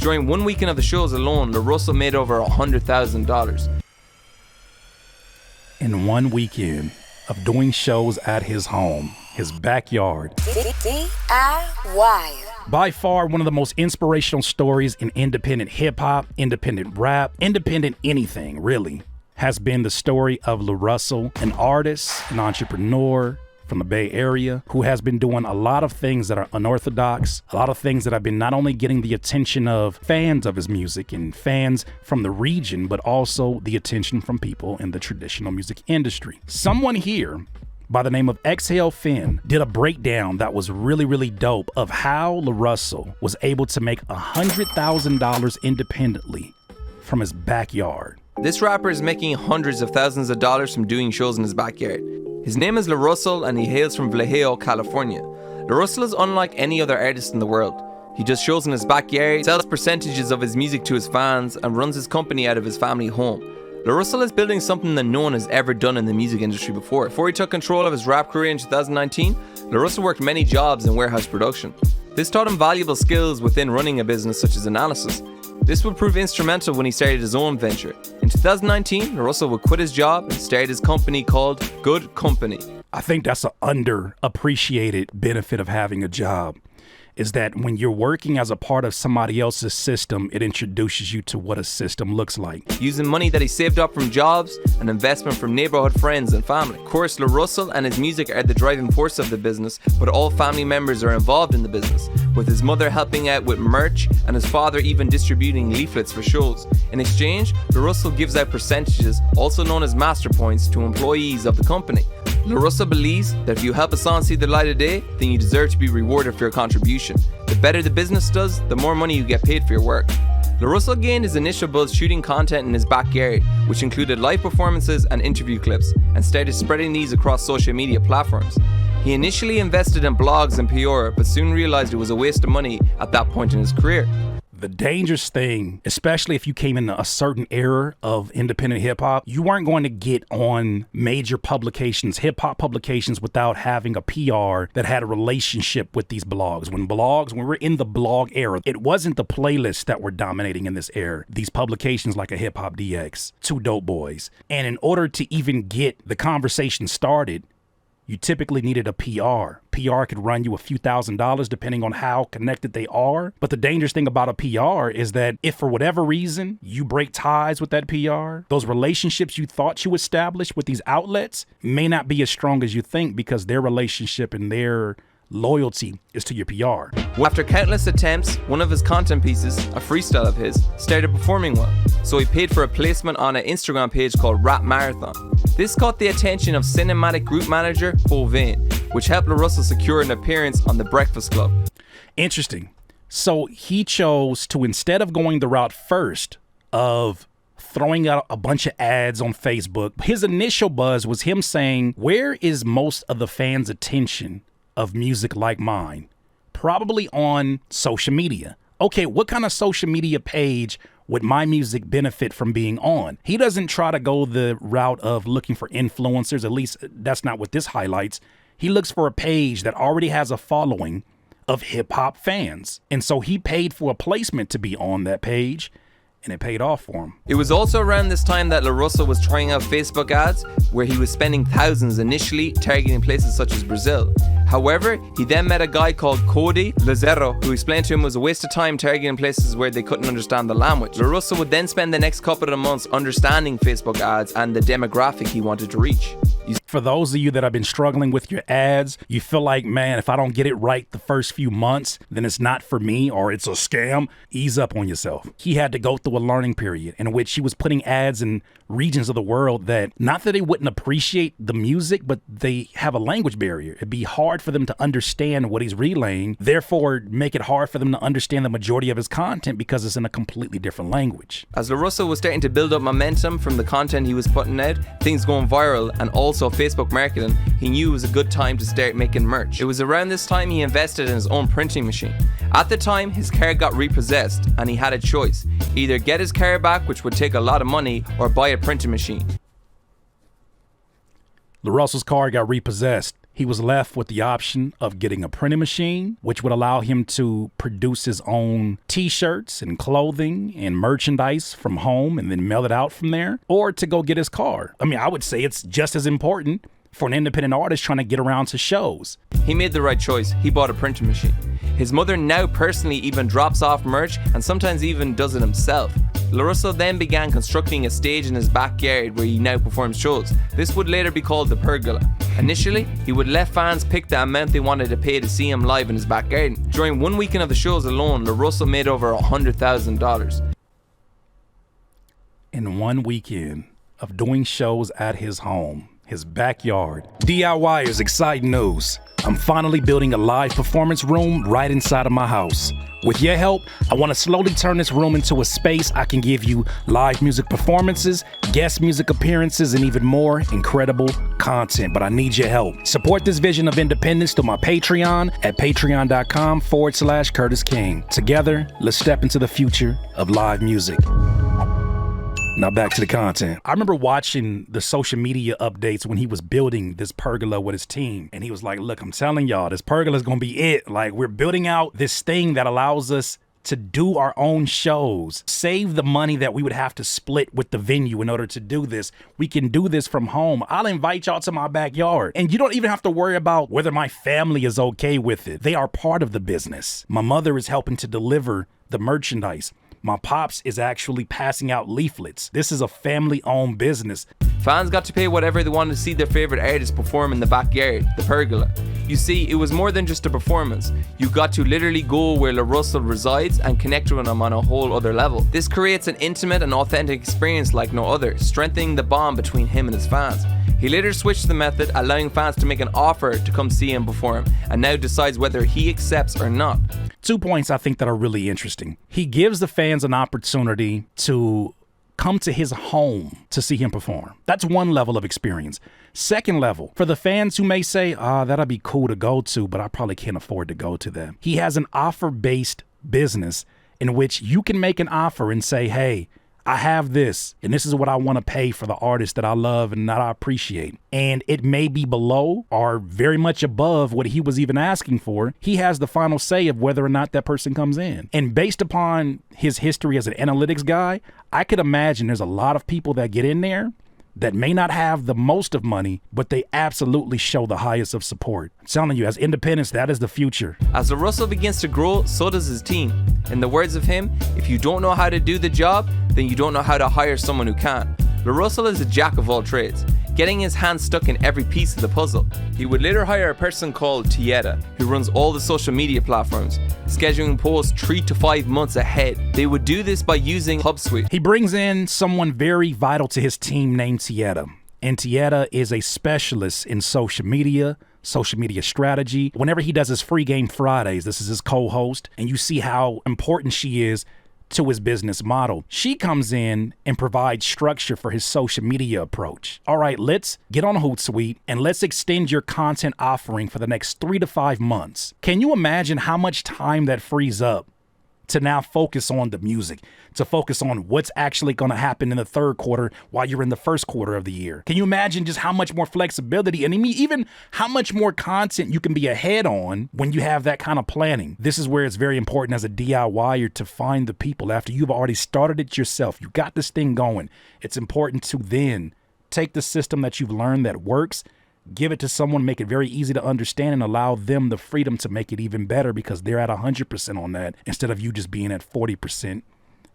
During one weekend of the shows alone, LaRussell made over $100,000. In one weekend of doing shows at his home, his backyard. DIY. By far one of the most inspirational stories in independent hip-hop, independent rap, independent anything, really, has been the story of Lar Russell, an artist, an entrepreneur from the Bay Area who has been doing a lot of things that are unorthodox, a lot of things that have been not only getting the attention of fans of his music and fans from the region, but also the attention from people in the traditional music industry. Someone here by the name of Exhale Finn did a breakdown that was really, really dope of how Lar Russell was able to make $100,000 independently from his backyard. This rapper is making hundreds of thousands of dollars from doing shows in his backyard. His name is Lar Russell and he hails from Vallejo, California. Lar Russell is unlike any other artist in the world. He does shows in his backyard, sells percentages of his music to his fans, and runs his company out of his family home. Lar Russell is building something that no one has ever done in the music industry before. Before he took control of his rap career in 2019, Lar Russell worked many jobs in warehouse production. This taught him valuable skills within running a business such as analysis. This would prove instrumental when he started his own venture. In 2019, Lar Russell would quit his job and start his company called Good Company. I think that's an underappreciated benefit of having a job, is that when you're working as a part of somebody else's system, it introduces you to what a system looks like. Using money that he saved up from jobs and investment from neighborhood friends and family. Of course, Lar Russell and his music are the driving force of the business, but all family members are involved in the business, with his mother helping out with merch and his father even distributing leaflets for shows. In exchange, Lar Russell gives out percentages, also known as master points, to employees of the company. Lar Russell believes that if you help a song see the light of day, then you deserve to be rewarded for your contribution. The better the business does, the more money you get paid for your work. Lar Russell gained his initial buzz shooting content in his backyard, which included live performances and interview clips, and started spreading these across social media platforms. He initially invested in blogs and PR, but soon realized it was a waste of money at that point in his career. The dangerous thing, especially if you came in a certain era of independent hip hop, you weren't going to get on major publications, hip hop publications, without having a PR that had a relationship with these blogs. When we're in the blog era, it wasn't the playlists that were dominating in this era. These publications like a Hip Hop DX, Two Dope Boys. And in order to even get the conversation started, you typically needed a PR. PR could run you a few $1,000s depending on how connected they are. But the dangerous thing about a PR is that if for whatever reason you break ties with that PR, those relationships you thought you established with these outlets may not be as strong as you think, because their relationship and their loyalty is to your PR. After countless attempts, one of his content pieces, a freestyle of his, started performing well. So he paid for a placement on an Instagram page called Rap Marathon. This caught the attention of cinematic group manager Hovain, which helped Lar Russell secure an appearance on The Breakfast Club. Interesting. So he chose to, instead of going the route first of throwing out a bunch of ads on Facebook, his initial buzz was him saying, where is most of the fans' attention of music like mine? Probably on social media. Okay, what kind of social media page would my music benefit from being on? He doesn't try to go the route of looking for influencers, at least that's not what this highlights. He looks for a page that already has a following of hip hop fans. And so he paid for a placement to be on that page, and it paid off for him. It was also around this time that Lar Russell was trying out Facebook ads, where he was spending thousands initially targeting places such as Brazil. However, he then met a guy called Cody Lazero, who explained to him it was a waste of time targeting places where they couldn't understand the language. Lar Russell would then spend the next couple of months understanding Facebook ads and the demographic he wanted to reach. For those of you that have been struggling with your ads, you feel like, man, if I don't get it right the first few months, then it's not for me or it's a scam. Ease up on yourself. He had to go through a learning period in which he was putting ads in regions of the world that, not that they wouldn't appreciate the music, but they have a language barrier. It'd be hard for them to understand what he's relaying, therefore make it hard for them to understand the majority of his content because it's in a completely different language. As Lar Russell was starting to build up momentum from the content he was putting out, things going viral, and also Facebook marketing, he knew it was a good time to start making merch. It was around this time he invested in his own printing machine. At the time, his car got repossessed and he had a choice: either get his car back, which would take a lot of money, or buy a printing machine. Lar Russell's car got repossessed. he was left with the option of getting a printing machine, which would allow him to produce his own t-shirts and clothing and merchandise from home and then mail it out from there, or to go get his car. I mean, I would say it's just as important for an independent artist trying to get around to shows. He made the right choice. He bought a printing machine. His mother now personally even drops off merch and sometimes even does it himself. LaRussell then began constructing a stage in his backyard where he now performs shows. This would later be called the Pergola. Initially, he would let fans pick the amount they wanted to pay to see him live in his back garden. During one weekend of the shows alone, LaRussell made over $100,000. In one weekend of doing shows at his home, his backyard. DIYers, exciting news. I'm finally building a live performance room right inside of my house. With your help, I want to slowly turn this room into a space I can give you live music performances, guest music appearances, and even more incredible content. But I need your help. Support this vision of independence through my Patreon at patreon.com/Curtis King. Together, let's step into the future of live music. Now back to the content. I remember watching the social media updates when he was building this pergola with his team. And he was like, look, I'm telling y'all, this pergola is going to be it. Like, we're building out this thing that allows us to do our own shows, save the money that we would have to split with the venue in order to do this. We can do this from home. I'll invite y'all to my backyard. And you don't even have to worry about whether my family is okay with it. They are part of the business. My mother is helping to deliver the merchandise. My pops is actually passing out leaflets. This is a family-owned business. Fans got to pay whatever they wanted to see their favorite artist perform in the backyard, the Pergola. You see, it was more than just a performance. You got to literally go where LaRussell resides and connect with him on a whole other level. This creates an intimate and authentic experience like no other, strengthening the bond between him and his fans. He later switched the method, allowing fans to make an offer to come see him perform, and now decides whether he accepts or not. 2 points I think that are really interesting. He gives the fans an opportunity to come to his home to see him perform. That's one level of experience. Second level, for the fans who may say, that'd be cool to go to, but I probably can't afford to go to that. He has an offer-based business in which you can make an offer and say, hey, I have this, and this is what I want to pay for the artist that I love and that I appreciate. And it may be below or very much above what he was even asking for. He has the final say of whether or not that person comes in. And based upon his history as an analytics guy, I could imagine there's a lot of people that get in there that may not have the most of money, but they absolutely show the highest of support. I'm telling you, as independents, that is the future. As LaRussell begins to grow, so does his team. In the words of him, if you don't know how to do the job, then you don't know how to hire someone who can. LaRussell is a jack of all trades, getting his hands stuck in every piece of the puzzle. He would later hire a person called Tieta, who runs all the social media platforms, scheduling posts 3 to 5 months ahead. They would do this by using HubSuite. He brings in someone very vital to his team named Tieta. And Tieta is a specialist in social media strategy. Whenever he does his Free Game Fridays, this is his co-host, and you see how important she is to his business model. She comes in and provides structure for his social media approach. All right, let's get on Hootsuite and let's extend your content offering for the next 3 to 5 months. Can you imagine how much time that frees up to now focus on the music, to focus on what's actually going to happen in the third quarter while you're in the first quarter of the year? Can you imagine just how much more flexibility and even how much more content you can be ahead on when you have that kind of planning? This is where it's very important as a DIYer to find the people after you've already started it yourself. You got this thing going. It's important to then take the system that you've learned that works, give it to someone, make it very easy to understand, and allow them the freedom to make it even better because they're at 100% on that instead of you just being at 40%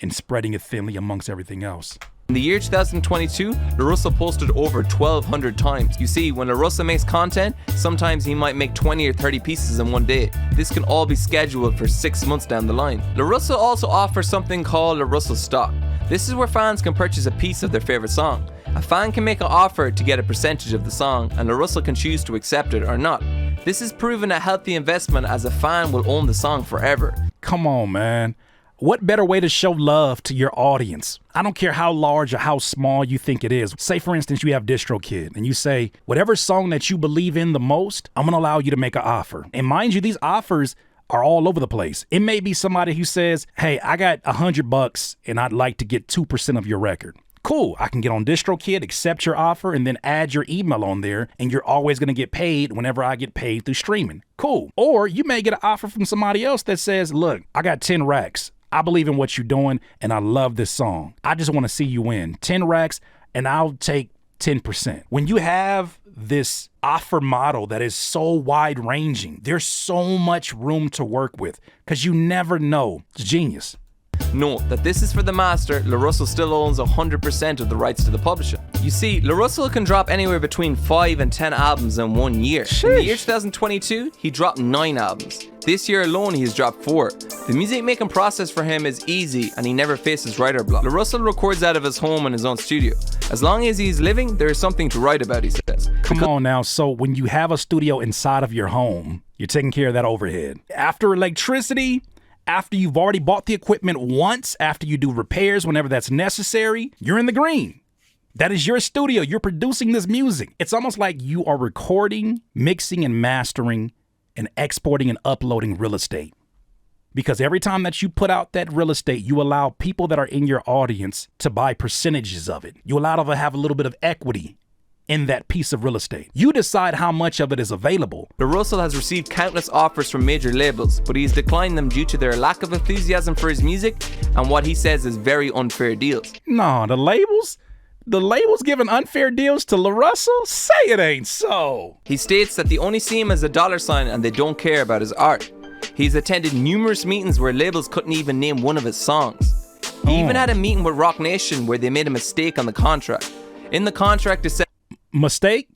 and spreading it thinly amongst everything else. In the year 2022, LaRussell posted over 1,200 times. You see, when LaRussell makes content, sometimes he might make 20 or 30 pieces in one day. This can all be scheduled for 6 months down the line. LaRussell also offers something called LaRussell Stock. This is where fans can purchase a piece of their favorite song. A fan can make an offer to get a percentage of the song, and LaRussell can choose to accept it or not. This has proven a healthy investment as a fan will own the song forever. Come on, man. What better way to show love to your audience? I don't care how large or how small you think it is. Say, for instance, you have DistroKid and you say, whatever song that you believe in the most, I'm going to allow you to make an offer. And mind you, these offers are all over the place. It may be somebody who says, hey, I got $100 and I'd like to get 2% of your record. Cool, I can get on DistroKid, accept your offer, and then add your email on there, and you're always going to get paid whenever I get paid through streaming. Cool. Or you may get an offer from somebody else that says, look, I got 10 racks. I believe in what you're doing, and I love this song. I just want to see you win. 10 racks, and I'll take 10%. When you have this offer model that is so wide-ranging, there's so much room to work with, because you never know. It's genius. Note that this is for the master. LaRussell still owns 100% of the rights to the publisher. You see, LaRussell can drop anywhere between 5 and 10 albums in 1 year. Sheesh. In the year 2022, he dropped 9 albums. This year alone, he has dropped 4. The music making process for him is easy and he never faces writer block. LaRussell records out of his home in his own studio. As long as he's living, there is something to write about, he says. Come on now, so when you have a studio inside of your home, you're taking care of that overhead. After electricity, after you've already bought the equipment once, after you do repairs whenever that's necessary, you're in the green. That is your studio. You're producing this music. It's almost like you are recording, mixing, and mastering, and exporting and uploading real estate. Because every time that you put out that real estate, you allow people that are in your audience to buy percentages of it. You allow them to have a little bit of equity in that piece of real estate. You decide how much of it is available. LaRussell has received countless offers from major labels, but he's declined them due to their lack of enthusiasm for his music and what he says is very unfair deals. No, the labels giving unfair deals to LaRussell? Say it ain't so. He states that they only see him as a dollar sign and they don't care about his art. He's attended numerous meetings where labels couldn't even name one of his songs. He even had a meeting with Rock Nation where they made a mistake on the contract. In the contract it said Mistake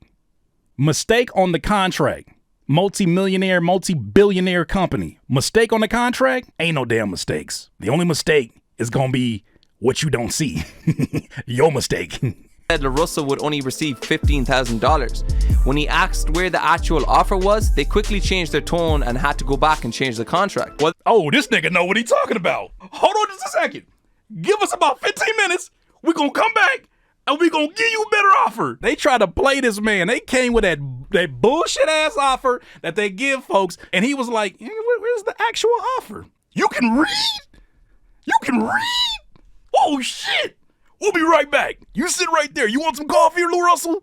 on the contract. Multi-millionaire, multi-billionaire company. Mistake on the contract? Ain't no damn mistakes. The only mistake is gonna be what you don't see. Your mistake. Said LaRussell would only receive $15,000. When he asked where the actual offer was, they quickly changed their tone and had to go back and change the contract. What? Oh, this nigga know what he talking about. Hold on just a second. Give us about 15 minutes. We gonna come back and we gonna give you a better offer. They try to play this man. They came with that bullshit ass offer that they give folks, and he was like, where's the actual offer? You can read? You can read? Oh shit. We'll be right back. You sit right there. You want some coffee, LaRussell?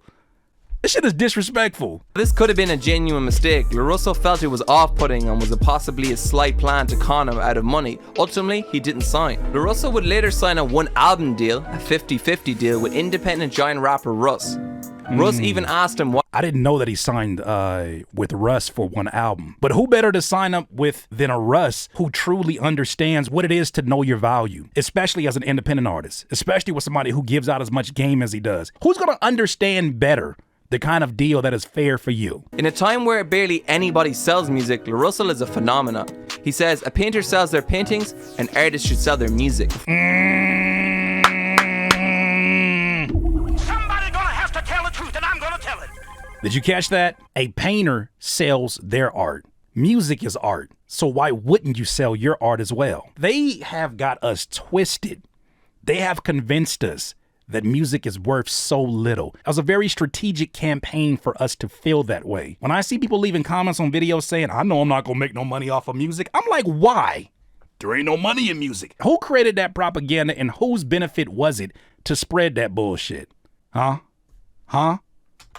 This shit is disrespectful. This could have been a genuine mistake. LaRussell felt it was off-putting and was possibly a slight plan to con him out of money. Ultimately, he didn't sign. LaRussell would later sign a 1-album deal, a 50-50 deal with independent giant rapper Russ. Russ even asked him what. I didn't know that he signed with Russ for 1 album. But who better to sign up with than a Russ who truly understands what it is to know your value, especially as an independent artist, especially with somebody who gives out as much game as he does. Who's going to understand better the kind of deal that is fair for you? In a time where barely anybody sells music, LaRussell is a phenomenon. He says a painter sells their paintings, an artist should sell their music. Did you catch that? A painter sells their art. Music is art. So why wouldn't you sell your art as well? They have got us twisted. They have convinced us that music is worth so little. It was a very strategic campaign for us to feel that way. When I see people leaving comments on videos saying, I know I'm not gonna make no money off of music, I'm like, why? There ain't no money in music. Who created that propaganda and whose benefit was it to spread that bullshit? Huh?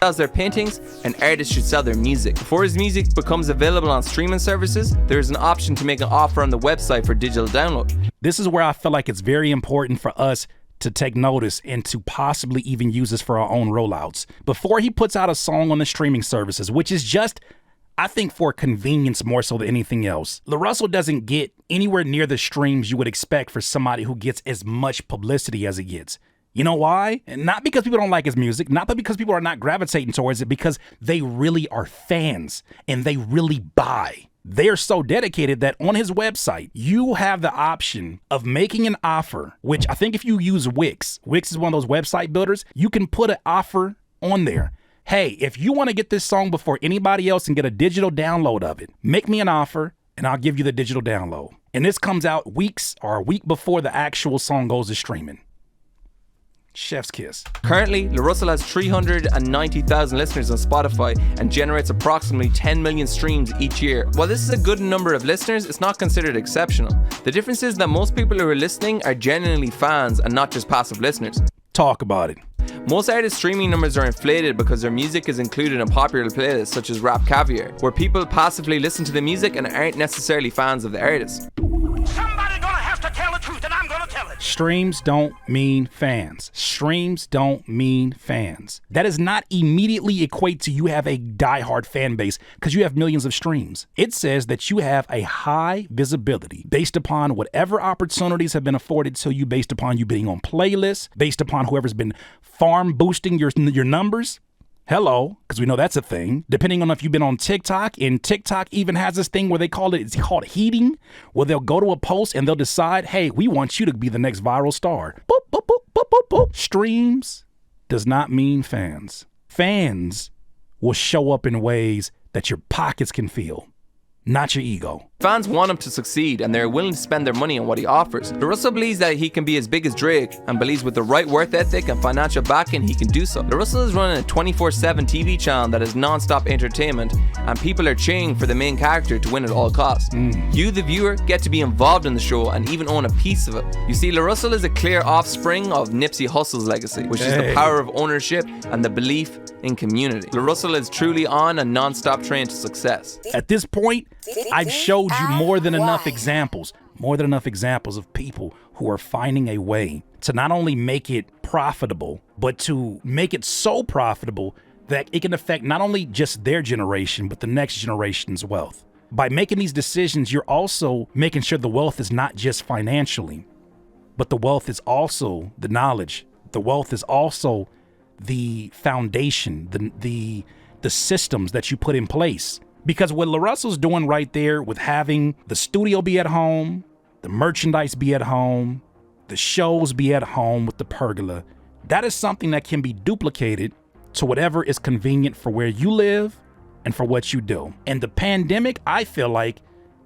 Sells their paintings, an artist should sell their music. Before his music becomes available on streaming services, there is an option to make an offer on the website for digital download. This is where I feel like it's very important for us to take notice and to possibly even use this for our own rollouts. Before he puts out a song on the streaming services, which is just, I think, for convenience more so than anything else, LaRussell doesn't get anywhere near the streams you would expect for somebody who gets as much publicity as he gets. You know why? And not because people don't like his music, not because people are not gravitating towards it, because they really are fans and they really buy. They're so dedicated that on his website, you have the option of making an offer, which I think if you use Wix is one of those website builders, you can put an offer on there. Hey, if you want to get this song before anybody else and get a digital download of it, make me an offer and I'll give you the digital download. And this comes out weeks or a week before the actual song goes to streaming. Chef's kiss. Currently, LaRussell has 390,000 listeners on Spotify and generates approximately 10 million streams each year. While this is a good number of listeners, it's not considered exceptional. The difference is that most people who are listening are genuinely fans and not just passive listeners. Talk about it. Most artists' streaming numbers are inflated because their music is included in popular playlists such as Rap Caviar, where people passively listen to the music and aren't necessarily fans of the artist. Somebody gonna have to tell the truth, and I'm gonna tell it. Streams don't mean fans. Streams don't mean fans. That does not immediately equate to you have a diehard fan base because you have millions of streams. It says that you have a high visibility based upon whatever opportunities have been afforded to you, based upon you being on playlists, based upon whoever's been farm boosting your numbers. Hello, because we know that's a thing. Depending on if you've been on TikTok, and TikTok even has this thing where it's called heating, where they'll go to a post and they'll decide, hey, we want you to be the next viral star. Boop, boop, boop, boop, boop, boop. Streams does not mean fans. Fans will show up in ways that your pockets can feel, not your ego. Fans want him to succeed and they're willing to spend their money on what he offers. LaRussell believes that he can be as big as Drake and believes with the right work ethic and financial backing he can do so. LaRussell is running a 24/7 TV channel that is non-stop entertainment and people are cheering for the main character to win at all costs. You, the viewer, get to be involved in the show and even own a piece of it. You see, LaRussell is a clear offspring of Nipsey Hussle's legacy, which is the power of ownership and the belief in community. LaRussell is truly on a non-stop train to success. At this point, I've showed you more than enough examples of people who are finding a way to not only make it profitable, but to make it so profitable that it can affect not only just their generation, but the next generation's wealth. By making these decisions, you're also making sure the wealth is not just financially, but the wealth is also the knowledge. The wealth is also the foundation, the systems that you put in place. Because what LaRussell's doing right there with having the studio be at home, the merchandise be at home, the shows be at home with the pergola, that is something that can be duplicated to whatever is convenient for where you live and for what you do. And the pandemic, I feel like,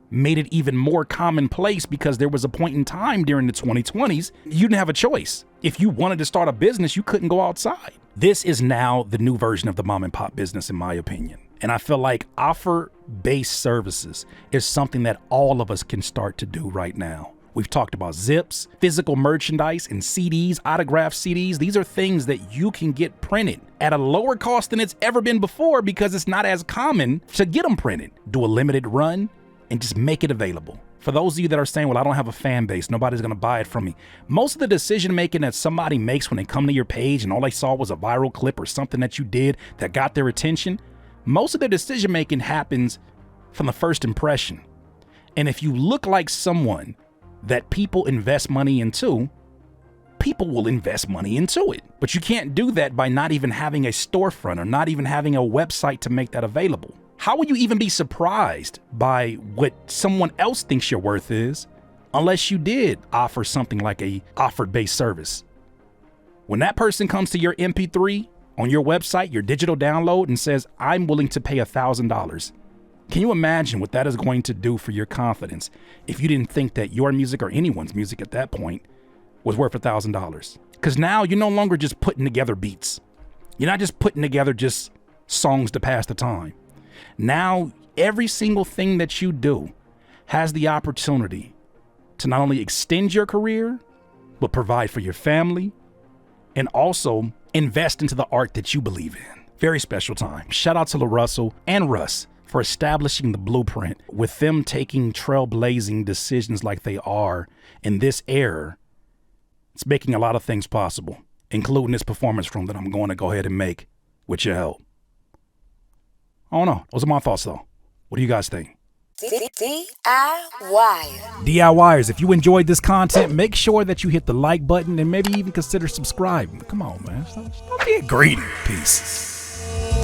made it even more commonplace because there was a point in time during the 2020s, you didn't have a choice. If you wanted to start a business, you couldn't go outside. This is now the new version of the mom and pop business, in my opinion. And I feel like offer-based services is something that all of us can start to do right now. We've talked about zips, physical merchandise, and CDs, autographed CDs. These are things that you can get printed at a lower cost than it's ever been before because it's not as common to get them printed. Do a limited run and just make it available. For those of you that are saying, well, I don't have a fan base, nobody's gonna buy it from me. Most of the decision making that somebody makes when they come to your page and all they saw was a viral clip or something that you did that got their attention, most of their decision making happens from the first impression. And if you look like someone that people invest money into, people will invest money into it. But you can't do that by not even having a storefront or not even having a website to make that available. How will you even be surprised by what someone else thinks your worth is unless you did offer something like a offer-based service? When that person comes to your MP3 on your website, your digital download, and says, I'm willing to pay $1,000. Can you imagine what that is going to do for your confidence if you didn't think that your music or anyone's music at that point was worth $1,000? Because now you're no longer just putting together beats. You're not just putting together just songs to pass the time. Now, every single thing that you do has the opportunity to not only extend your career, but provide for your family and also invest into the art that you believe in. Very special time. Shout out to LaRussell and Russ for establishing the blueprint with them taking trailblazing decisions like they are in this era. It's making a lot of things possible, including this performance room that I'm going to go ahead and make with your help. I don't know. Those are my thoughts, though. What do you guys think? DIYers, if you enjoyed this content, make sure that you hit the like button and maybe even consider subscribing. Come on, man. Stop being greedy. Peace.